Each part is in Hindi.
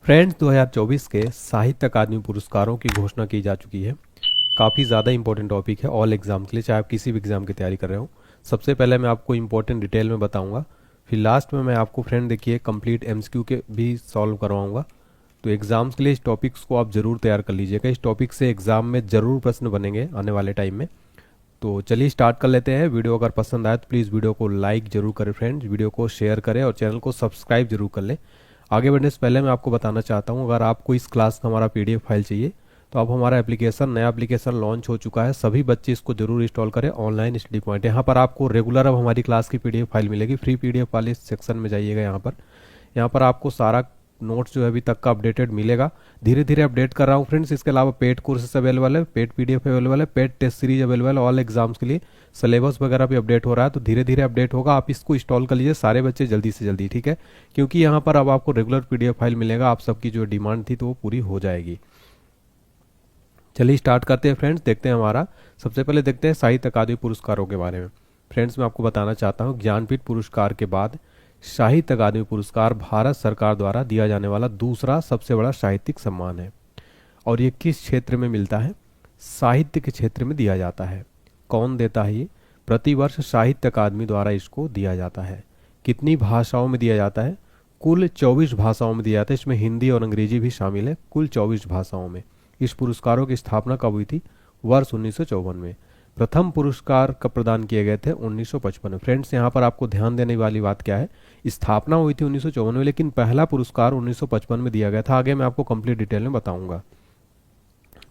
फ्रेंड्स 2024 के साहित्य अकादमी पुरस्कारों की घोषणा की जा चुकी है। काफ़ी ज़्यादा इंपॉर्टेंट टॉपिक है ऑल एग्जाम के लिए, चाहे आप किसी भी एग्जाम की तैयारी कर रहे हो। सबसे पहले मैं आपको इंपॉर्टेंट डिटेल में बताऊंगा, फिर लास्ट में मैं आपको फ्रेंड देखिए कंप्लीट एमसीक्यू के भी सॉल्व करवाऊंगा। तो एग्जाम्स के लिए इस टॉपिक्स को आप ज़रूर तैयार कर लीजिएगा। इस टॉपिक से एग्जाम में ज़रूर प्रश्न बनेंगे आने वाले टाइम में। तो चलिए स्टार्ट कर लेते हैं। वीडियो अगर पसंद आए तो प्लीज़ वीडियो को लाइक जरूर करें फ्रेंड्स, वीडियो को शेयर करें और चैनल को सब्सक्राइब जरूर कर लें। आगे बढ़ने से पहले मैं आपको बताना चाहता हूं, अगर आपको इस क्लास का हमारा पीडीएफ फाइल चाहिए तो आप हमारा नया एप्लीकेशन लॉन्च हो चुका है। सभी बच्चे इसको जरूर इंस्टॉल करें, ऑनलाइन स्टडी पॉइंट। यहाँ पर आपको रेगुलर अब हमारी क्लास की पीडीएफ फाइल मिलेगी। फ्री पीडीएफ वाले सेक्शन में जाइएगा। यहाँ पर आपको सारा नोट्स जो है अभी तक का अपडेटेड मिलेगा। धीरे धीरे अपडेट कर रहा हूँ फ्रेंड्स। इसके अलावा पेड कोर्सेस अवेलेबल है, पेड पीडीएफ अवेलेबल है, पेड टेस्ट सीरीज अवेलेबल है। ऑल एग्जाम्स के लिए सिलेबस वगैरह भी अपडेट हो रहा है, तो धीरे धीरे अपडेट होगा। आप इसको इंस्टॉल कर लीजिए सारे बच्चे जल्दी से जल्दी, ठीक है। क्योंकि यहाँ पर अब आपको रेगुलर पीडीएफ फाइल मिलेगा। आप सबकी जो डिमांड थी तो वो पूरी हो जाएगी। चलिए स्टार्ट करते हैं फ्रेंड्स, देखते हैं हमारा। सबसे पहले देखते हैं साहित्य अकादमी पुरस्कारों के बारे में। फ्रेंड्स मैं आपको बताना चाहता हूँ, ज्ञानपीठ पुरस्कार के बाद साहित्य अकादमी पुरस्कार भारत सरकार द्वारा दिया जाने वाला दूसरा सबसे बड़ा साहित्यिक सम्मान है। और ये किस क्षेत्र में मिलता है? साहित्य के क्षेत्र में दिया जाता है। कौन देता है ये? प्रतिवर्ष साहित्य अकादमी द्वारा इसको दिया जाता है। कितनी भाषाओं में दिया जाता है? कुल 24 भाषाओं में दिया जाता है। इसमें हिंदी और अंग्रेजी भी शामिल है। कुल 24 भाषाओं में। इस पुरस्कारों की स्थापना कब हुई थी? वर्ष 1954 में। प्रथम पुरस्कार कब प्रदान किए गए थे? 1955 में। फ्रेंड्स यहाँ पर आपको ध्यान देने वाली बात क्या है, स्थापना हुई थी 1954 में, लेकिन पहला पुरस्कार 1955 में दिया गया था। आगे मैं आपको कंप्लीट डिटेल में बताऊंगा।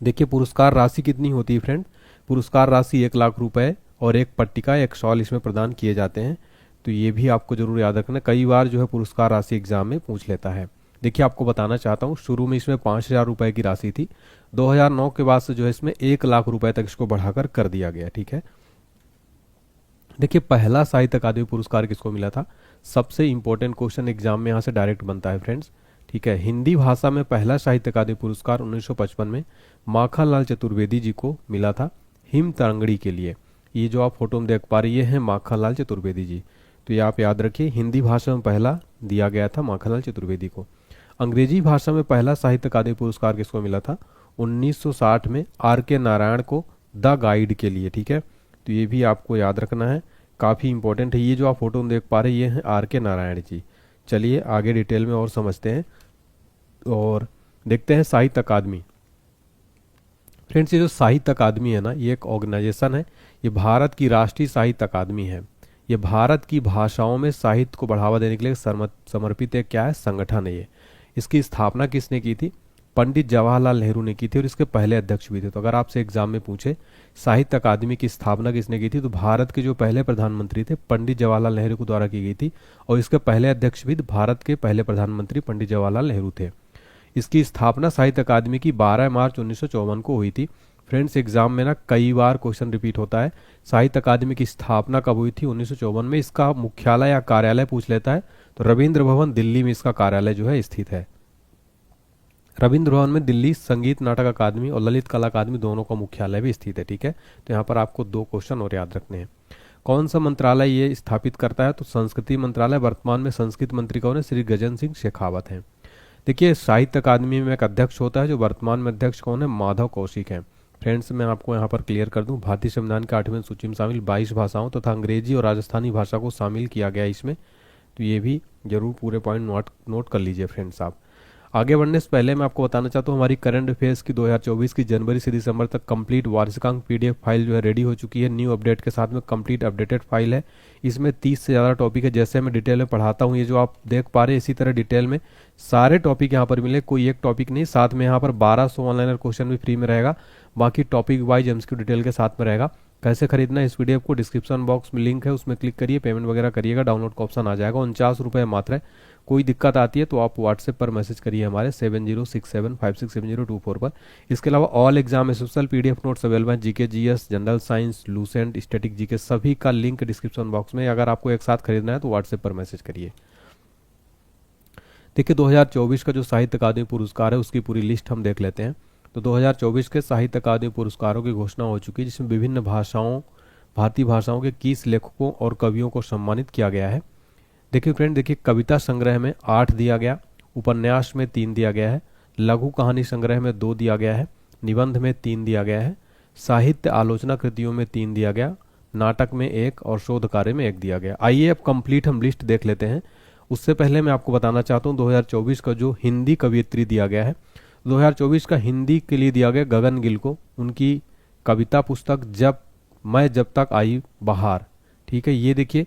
देखिए पुरस्कार राशि कितनी होती है फ्रेंड? पुरस्कार राशि 1 लाख रुपए और एक पट्टिका, एक शॉल इसमें प्रदान किए जाते हैं। तो ये भी आपको जरूर याद रखना। कई बार जो है पुरस्कार राशि एग्जाम में पूछ लेता है। देखिए आपको बताना चाहता हूँ, शुरू में इसमें 5,000 रुपए की राशि थी। 2009 के बाद से जो है इसमें 1 लाख रुपए तक इसको बढ़ाकर कर दिया गया, ठीक है। देखिए पहला साहित्य अकादमी पुरस्कार किसको मिला था? सबसे इंपॉर्टेंट क्वेश्चन एग्जाम में यहाँ से डायरेक्ट बनता है फ्रेंड्स, ठीक है। हिंदी भाषा में पहला साहित्य अकादमी पुरस्कार 1955 में माखनलाल चतुर्वेदी जी को मिला था, हिम तरंगड़ी के लिए। ये जो आप फोटो में देख पा रही हैं माखनलाल चतुर्वेदी जी। तो ये आप याद रखिए, हिंदी भाषा में पहला दिया गया था माखनलाल चतुर्वेदी को। अंग्रेजी भाषा में पहला साहित्य अकादमी पुरस्कार किसको मिला था? 1960 में आर के नारायण को द गाइड के लिए, ठीक है। तो ये भी आपको याद रखना है, काफ़ी इंपॉर्टेंट है। ये जो आप फोटो में देख पा रहे हैं ये हैं आर के नारायण जी। चलिए आगे डिटेल में और समझते हैं और देखते हैं साहित्य अकादमी। फ्रेंड्स ये जो साहित्य अकादमी है ना, ये एक ऑर्गेनाइजेशन है। ये भारत की राष्ट्रीय साहित्य अकादमी है। ये भारत की भाषाओं में साहित्य को बढ़ावा देने के लिए समर्पित एक क्या है, संगठन है ये। इसकी स्थापना किसने की थी? पंडित जवाहरलाल नेहरू ने की थी और इसके पहले अध्यक्ष भी थे। तो अगर आपसे एग्जाम में पूछे साहित्य अकादमी की स्थापना किसने की थी, तो भारत के जो पहले प्रधानमंत्री थे पंडित जवाहरलाल नेहरू के द्वारा की गई थी। और इसके पहले अध्यक्ष भी भारत के पहले प्रधानमंत्री पंडित जवाहरलाल नेहरू थे। इसकी स्थापना साहित्य अकादमी की 12 मार्च 1954 को हुई थी। फ्रेंड्स एग्जाम में ना कई बार क्वेश्चन रिपीट होता है, साहित्य अकादमी की स्थापना कब हुई थी? 1954 में। इसका मुख्यालय या कार्यालय पूछ लेता है तो रविंद्र भवन दिल्ली में इसका कार्यालय जो है स्थित है। रविंद्र भवन में दिल्ली संगीत नाटक अकादमी और ललित कला अकादमी दोनों का मुख्यालय भी स्थित है, ठीक है। तो यहाँ पर आपको 2 क्वेश्चन और याद रखने हैं। कौन सा मंत्रालय ये स्थापित करता है? तो संस्कृति मंत्रालय। वर्तमान में संस्कृत मंत्री कौन है? श्री गजेंद्र सिंह शेखावत हैं। देखिए साहित्य अकादमी में एक अध्यक्ष होता है, जो वर्तमान में अध्यक्ष कौन है? माधव कौशिक हैं। फ्रेंड्स मैं आपको यहाँ पर क्लियर कर दूं, भारतीय संविधान के 8वें सूची में शामिल 22 भाषाओं तथा अंग्रेजी और राजस्थानी भाषा को शामिल किया गया इसमें। तो ये भी जरूर पूरे पॉइंट नोट कर लीजिए फ्रेंड्स आप। आगे बढ़ने से पहले मैं आपको बताना चाहता हूँ, हमारी करंट अफेयर्स की 2024 की जनवरी से दिसंबर तक कंप्लीट वार्षिकांक पीडीएफ फाइल जो है रेडी हो चुकी है। न्यू अपडेट के साथ में कंप्लीट अपडेटेड फाइल है। इसमें 30 से ज़्यादा टॉपिक है। जैसे मैं डिटेल में पढ़ाता हूँ, ये जो आप देख पा रहे हैं इसी तरह डिटेल में सारे टॉपिक यहाँ पर मिले, कोई एक टॉपिक नहीं। साथ में यहाँ पर 1200 ऑनलाइन क्वेश्चन भी फ्री में रहेगा। बाकी टॉपिक वाइज एमसीक्यू डिटेल के साथ में रहेगा। कैसे खरीदना है इस पीडीएफ को, डिस्क्रिप्शन बॉक्स में लिंक है, उसमें क्लिक करिए, पेमेंट वगैरह करिएगा, डाउनलोड का ऑप्शन आ जाएगा। 49 रुपये मात्र है। कोई दिक्कत आती है तो आप व्हाट्सएप पर मैसेज करिए हमारे 7067567024 पर। इसके अलावा all exam special PDF notes available हैं, GK GS, general science, Lucent, static GK, सभी का लिंक डिस्क्रिप्शन बॉक्स में। अगर आपको एक साथ खरीदना है तो व्हाट्सएप पर मैसेज करिए। देखिए 2024 का जो साहित्य अकादमी पुरस्कार है उसकी पूरी लिस्ट हम देख लेते हैं। तो 2024 के साहित्य अकादमी पुरस्कारों की घोषणा हो चुकी है, जिसमें विभिन्न भारतीय भाषाओं के 21 लेखकों और कवियों को सम्मानित किया गया है। देखिए फ्रेंड, देखिए कविता संग्रह में 8 दिया गया, उपन्यास में 3 दिया गया है, लघु कहानी संग्रह में 2 दिया गया है, निबंध में 3 दिया गया है, साहित्य आलोचना कृतियों में 3 दिया गया, नाटक में 1 और शोध कार्य में 1 दिया गया। आइए अब कंप्लीट हम लिस्ट देख लेते हैं। उससे पहले मैं आपको बताना चाहता हूँ 2024 का जो हिंदी कवियत्री दिया गया है, 2024 का हिंदी के लिए दिया गया गगन गिल को, उनकी कविता पुस्तक जब तक आई बहार। ठीक है, ये देखिए,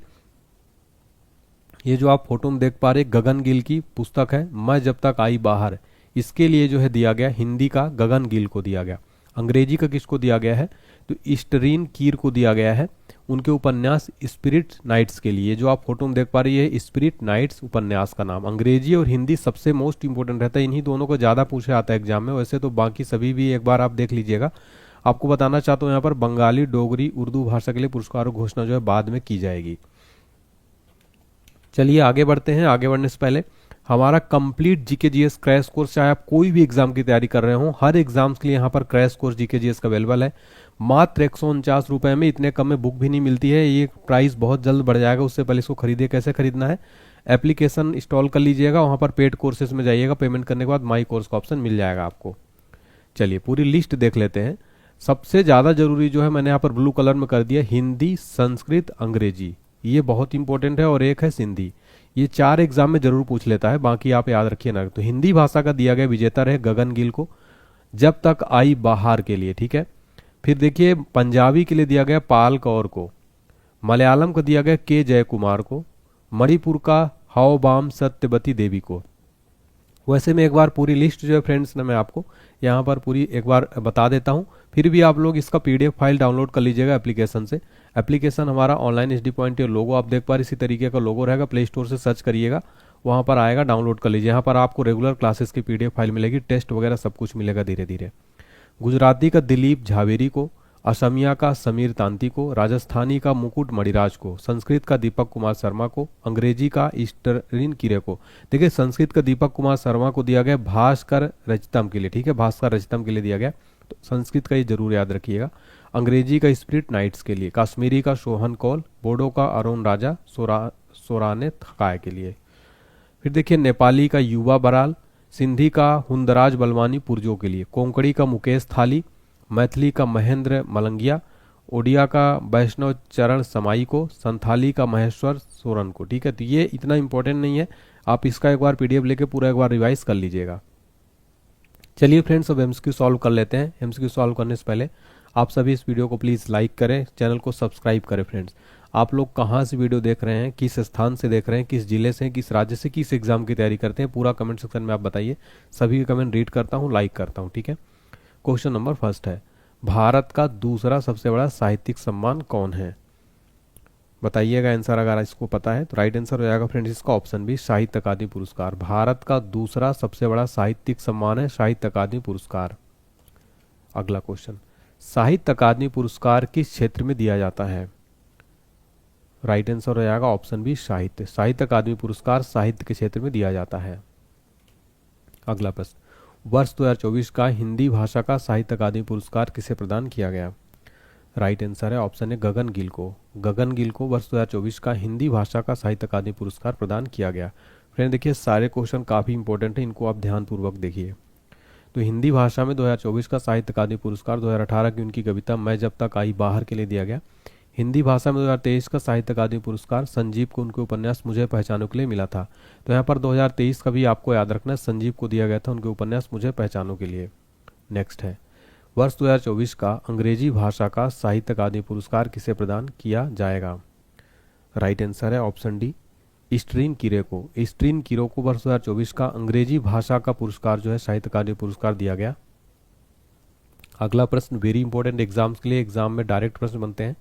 ये जो आप फोटो में देख पा रहे गगन गिल की पुस्तक है मैं जब तक आई बाहर, इसके लिए जो है दिया गया हिंदी का गगन गिल को दिया गया। अंग्रेजी का किसको दिया गया है तो ईस्टरीन कीर को दिया गया है, उनके उपन्यास स्पिरिट नाइट्स के लिए। जो आप फोटो में देख पा रही है स्पिरिट नाइट्स उपन्यास का नाम। अंग्रेजी और हिंदी सबसे मोस्ट इंपोर्टेंट रहता है, इन्हीं दोनों को ज्यादा पूछा आता है एग्जाम में, वैसे तो बाकी सभी भी एक बार आप देख लीजिएगा। आपको बताना चाहता हूँ यहाँ पर बंगाली, डोगरी, उर्दू भाषा के लिए पुरस्कारों की घोषणा जो है बाद में की जाएगी। चलिए आगे बढ़ते हैं। आगे बढ़ने से पहले हमारा complete GK GS crash course, चाहे आप कोई भी एग्जाम की तैयारी कर रहे हो, हर एग्जाम्स के लिए यहाँ पर क्रैश कोर्स जीके जीएस का अवेलेबल है मात्र 149 रुपए में। इतने कम में बुक भी नहीं मिलती है, ये प्राइस बहुत जल्द बढ़ जाएगा। उससे पहले इसको खरीदिए। कैसे खरीदना है, एप्लीकेशन इंस्टॉल कर लीजिएगा, वहां पर पेड कोर्सेज में जाइएगा, पेमेंट करने के बाद माई कोर्स का ऑप्शन मिल जाएगा आपको। चलिए पूरी लिस्ट देख लेते हैं। सबसे ज्यादा जरूरी जो है मैंने यहाँ पर ब्लू कलर में कर दिया, हिंदी, संस्कृत, अंग्रेजी, ये बहुत इंपॉर्टेंट है, और एक है सिंधी। ये 4 एग्जाम में जरूर पूछ लेता है, बाकी आप याद रखिए ना। तो हिंदी भाषा का दिया गया विजेता रहे गगन गिल को, जब तक आई बाहर के लिए। ठीक है, फिर देखिए पंजाबी के लिए दिया गया पाल कौर को, मलयालम को दिया गया के जय कुमार को, मणिपुर का हाओबाम सत्यवती देवी को। वैसे मैं एक बार पूरी लिस्ट जो है फ्रेंड्स ने मैं आपको यहाँ पर पूरी एक बार बता देता हूँ, फिर भी आप लोग इसका पीडीएफ फाइल डाउनलोड कर लीजिएगा एप्लीकेशन से। एप्लीकेशन हमारा ऑनलाइन एचडी पॉइंट लोगो आप देख पा रहे इसी तरीके का लोगो रहेगा, प्ले स्टोर से सर्च करिएगा, वहाँ पर आएगा, डाउनलोड कर लीजिए। यहाँ पर आपको रेगुलर क्लासेस की पीडीएफ फाइल मिलेगी, टेस्ट वगैरह सब कुछ मिलेगा धीरे धीरे। गुजराती का दिलीप झावेरी को, असमिया का समीर तांती को, राजस्थानी का मुकुट मणिराज को, संस्कृत का दीपक कुमार शर्मा को, अंग्रेजी का ईस्टरीन किरे को। देखिए संस्कृत का दीपक कुमार शर्मा को दिया गया भास्कर रचितम के लिए। ठीक है, भास्कर रचितम के लिए दिया गया, तो संस्कृत का ये जरूर याद रखिएगा। अंग्रेजी का स्पिरिट नाइट्स के लिए, कश्मीरी का सोहन कौल, बोडो का अरुण राजा सोराने थकाय के लिए। फिर देखिए नेपाली का युवा बराल, सिंधी का हुंदराज बलवानी पुरजो के लिए, कोंकणी का मुकेश थाली, मैथिली का महेंद्र मलंगिया, ओडिया का वैष्णव चरण समाई को, संथाली का महेश्वर सोरन को। ठीक है, तो ये इतना इंपॉर्टेंट नहीं है, आप इसका एक बार पीडीएफ लेके पूरा एक बार रिवाइज कर लीजिएगा। चलिए फ्रेंड्स अब एमसीक्यू सॉल्व कर लेते हैं। एमसीक्यू सॉल्व करने से पहले आप सभी इस वीडियो को प्लीज़ लाइक करें, चैनल को सब्सक्राइब करें। फ्रेंड्स आप लोग कहाँ से वीडियो देख रहे हैं, किस स्थान से देख रहे हैं, किस जिले से, किस राज्य से, किस एग्जाम की तैयारी करते हैं, पूरा कमेंट सेक्शन में आप बताइए। सभी के कमेंट रीड करता हूँ, लाइक करता हूँ। ठीक है, क्वेश्चन नंबर फर्स्ट है, भारत का दूसरा सबसे बड़ा साहित्यिक सम्मान कौन है? बताइएगा आंसर, अगर इसको पता है तो राइट आंसर हो जाएगा फ्रेंड्स इसका ऑप्शन बी, साहित्य अकादमी पुरस्कार। भारत का दूसरा सबसे बड़ा साहित्यिक सम्मान है साहित्य अकादमी पुरस्कार। अगला क्वेश्चन, साहित्य अकादमी पुरस्कार किस क्षेत्र में दिया जाता है? राइट आंसर हो जाएगा ऑप्शन बी, साहित्य। साहित्य अकादमी पुरस्कार साहित्य के क्षेत्र में दिया जाता है। अगला प्रश्न, वर्ष 2024 का हिंदी भाषा का साहित्य अकादमी पुरस्कार किसे प्रदान किया गया? राइट आंसर है ऑप्शन है गगन गिल को। गगन गिल को वर्ष 2024 का हिंदी भाषा का साहित्य अकादमी पुरस्कार प्रदान किया गया। फ्रेंड देखिए सारे क्वेश्चन काफ़ी इंपॉर्टेंट है, इनको आप ध्यानपूर्वक देखिए। तो हिंदी भाषा में 2024 का साहित्य अकादमी पुरस्कार 2018 की उनकी कविता मैं जब तक आई बाहर के लिए दिया गया। हिंदी भाषा में 2023 का साहित्य अकादमी पुरस्कार संजीव को उनके उपन्यास मुझे पहचानो के लिए मिला था। तो यहाँ पर 2023 का भी आपको याद रखना है, संजीव को दिया गया था उनके उपन्यास मुझे पहचानो के लिए। नेक्स्ट है, वर्ष 2024 का अंग्रेजी भाषा का साहित्य अकादमी पुरस्कार किसे प्रदान किया जाएगा? राइट आंसर है ऑप्शन डी, ईस्टरीन किरे को। ईस्टरीन किरो को वर्ष 2024 का अंग्रेजी भाषा का पुरस्कार जो है साहित्य अकादमी पुरस्कार दिया गया। अगला प्रश्न वेरी इंपॉर्टेंट एग्जाम्स के लिए, एग्जाम में डायरेक्ट प्रश्न बनते हैं।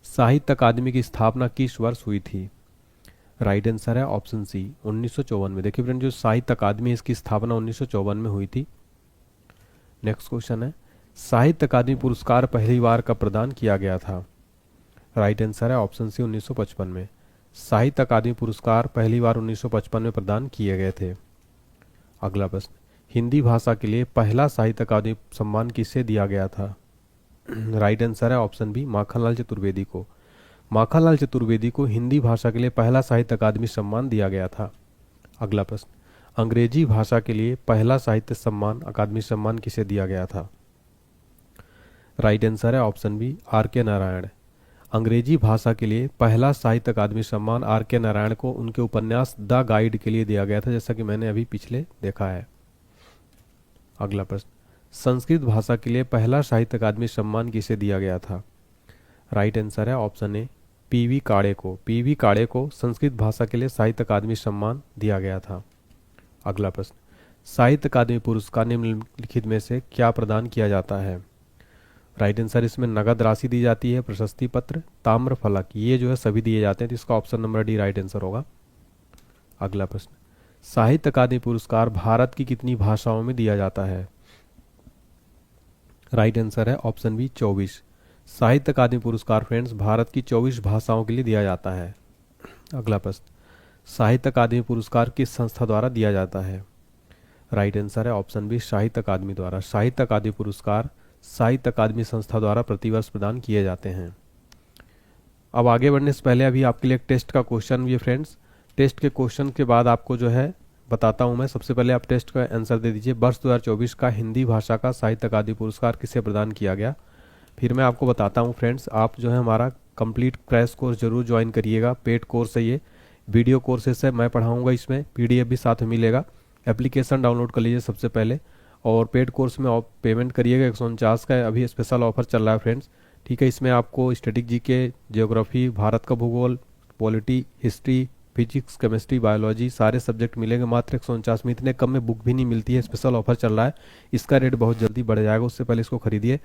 साहित्य अकादमी की स्थापना किस वर्ष हुई थी? राइट आंसर है ऑप्शन सी, 1954 में। देखिए फ्रेंड जो साहित्य अकादमी इसकी स्थापना 1954 में हुई थी। नेक्स्ट क्वेश्चन है, साहित्य अकादमी पुरस्कार पहली बार कब प्रदान किया गया था? राइट आंसर है ऑप्शन सी, 1955 में। साहित्य अकादमी पुरस्कार पहली बार 1955 में प्रदान किए गए थे। अगला प्रश्न, हिंदी भाषा के लिए पहला साहित्य अकादमी सम्मान किसे दिया गया था? राइट आंसर है ऑप्शन बी, माखनलाल चतुर्वेदी को। माखनलाल चतुर्वेदी को हिंदी भाषा के लिए पहला साहित्य अकादमी सम्मान दिया गया था। अगला प्रश्न, अंग्रेजी भाषा के लिए पहला साहित्य सम्मान अकादमी सम्मान किसे दिया गया था? राइट आंसर है ऑप्शन बी, आर के नारायण। अंग्रेजी भाषा के लिए पहला साहित्य अकादमी सम्मान आर के नारायण को उनके उपन्यास द गाइड के लिए दिया गया था, जैसा कि मैंने अभी पिछले देखा है। अगला प्रश्न, संस्कृत भाषा के लिए पहला साहित्य अकादमी सम्मान किसे दिया गया था? राइट आंसर है ऑप्शन ए, पीवी काड़े को। पीवी काड़े को संस्कृत भाषा के लिए साहित्य अकादमी सम्मान दिया गया था। अगला प्रश्न, साहित्य अकादमी पुरस्कार निम्नलिखित में से क्या प्रदान किया जाता है? राइट आंसर, इसमें नगद राशि दी जाती है, प्रशस्ति पत्र, ताम्र फलक, ये जो है सभी दिए जाते हैं, तो इसका option number D right answer होगा। अगला प्रश्न, साहित्य अकादमी पुरस्कार भारत की कितनी भाषाओं में दिया जाता है? राइट आंसर है ऑप्शन बी, 24। साहित्य अकादमी पुरस्कार फ्रेंड्स भारत की 24 भाषाओं के लिए दिया जाता है। अगला प्रश्न, साहित्य अकादमी पुरस्कार किस संस्था द्वारा दिया जाता है? राइट आंसर है ऑप्शन बी, साहित्य अकादमी द्वारा। साहित्य अकादमी पुरस्कार साहित्य अकादमी संस्था द्वारा प्रतिवर्ष प्रदान किए जाते हैं। अब आगे बढ़ने से पहले अभी आपके लिए एक टेस्ट का क्वेश्चन भी है फ्रेंड्स। टेस्ट के क्वेश्चन के बाद आपको जो है बताता हूं मैं। सबसे पहले आप टेस्ट का आंसर दे दीजिए। वर्ष 2024 का हिंदी भाषा का साहित्य अकादमी पुरस्कार किसे प्रदान किया गया? फिर मैं आपको बताता हूं फ्रेंड्स, आप जो है हमारा कंप्लीट क्रैश कोर्स जरूर ज्वाइन करिएगा। पेड कोर्स है ये, वीडियो कोर्सेस है, मैं पढ़ाऊंगा, इसमें पीडीएफ भी साथ में मिलेगा। एप्लीकेशन डाउनलोड कर लीजिए सबसे पहले, और पेड कोर्स में आप पेमेंट करिएगा 149 का। अभी स्पेशल ऑफर चल रहा है फ्रेंड्स, ठीक है। इसमें आपको स्टैटिक जीके, ज्योग्राफी, भारत का भूगोल, polity, history, physics, chemistry, biology सारे सब्जेक्ट मिलेंगे मात्र 149 में। इतने कम में बुक भी नहीं मिलती है, स्पेशल ऑफर चल रहा है। इसका रेट बहुत जल्दी बढ़ जाएगा, उससे पहले इसको खरीदिए।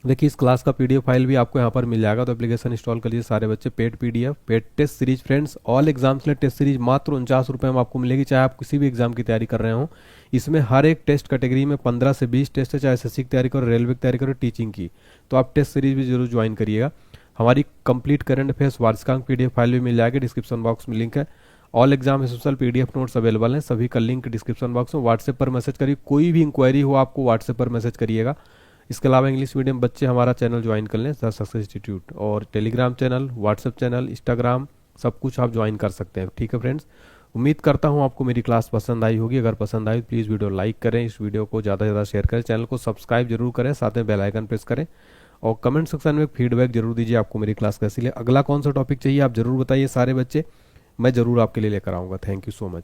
देखिए इस क्लास का पीडीएफ फाइल भी आपको यहाँ पर मिल जाएगा, तो एप्लीकेशन इंस्टॉल कर लीजिए सारे बच्चे। Paid PDF, paid test series friends, all exams में टेस्ट सीरीज मात्र 49 रुपये में आपको मिलेगी, चाहे आप किसी भी एग्जाम की तैयारी कर रहे हो। इसमें हर एक टेस्ट कैटेगरी में 15 से 20 टेस्ट है, चाहे एसएससी की तैयारी करो, रेलवे की तैयारी करो, टीचिंग की, तो आप टेस्ट सीरीज भी जरूर ज्वाइन करिएगा। हमारी कंप्लीट करंट अफेयर्स वार्षिकांक पीडीएफ फाइल भी मिल जाएगी, डिस्क्रिप्शन बॉक्स में लिंक है। All exam special PDF notes available हैं, सभी का लिंक डिस्क्रिप्शन बॉक्स में। व्हाट्सएप पर मैसेज करिए, कोई भी इंक्वायरी हो आपको व्हाट्सएप पर मैसेज करिएगा। इसके अलावा इंग्लिश मीडियम बच्चे हमारा चैनल ज्वाइन कर लें, द सक्सेस इंस्टीट्यूट, और Telegram channel, WhatsApp channel, Instagram, सब कुछ आप ज्वाइन कर सकते हैं, ठीक है फ्रेंड्स। उम्मीद करता हूं आपको मेरी क्लास पसंद आई होगी। अगर पसंद आई तो प्लीज़ वीडियो लाइक करें, इस वीडियो को ज़्यादा से ज़्यादा शेयर करें, चैनल को सब्सक्राइब जरूर करें, साथ में बेल आइकन प्रेस करें, और कमेंट सेक्शन में फीडबैक जरूर दीजिए आपको मेरी क्लास कैसी लगी। अगला कौन सा टॉपिक चाहिए आप जरूर बताइए सारे बच्चे, मैं जरूर आपके लिए लेकर आऊँगा। Thank you so much.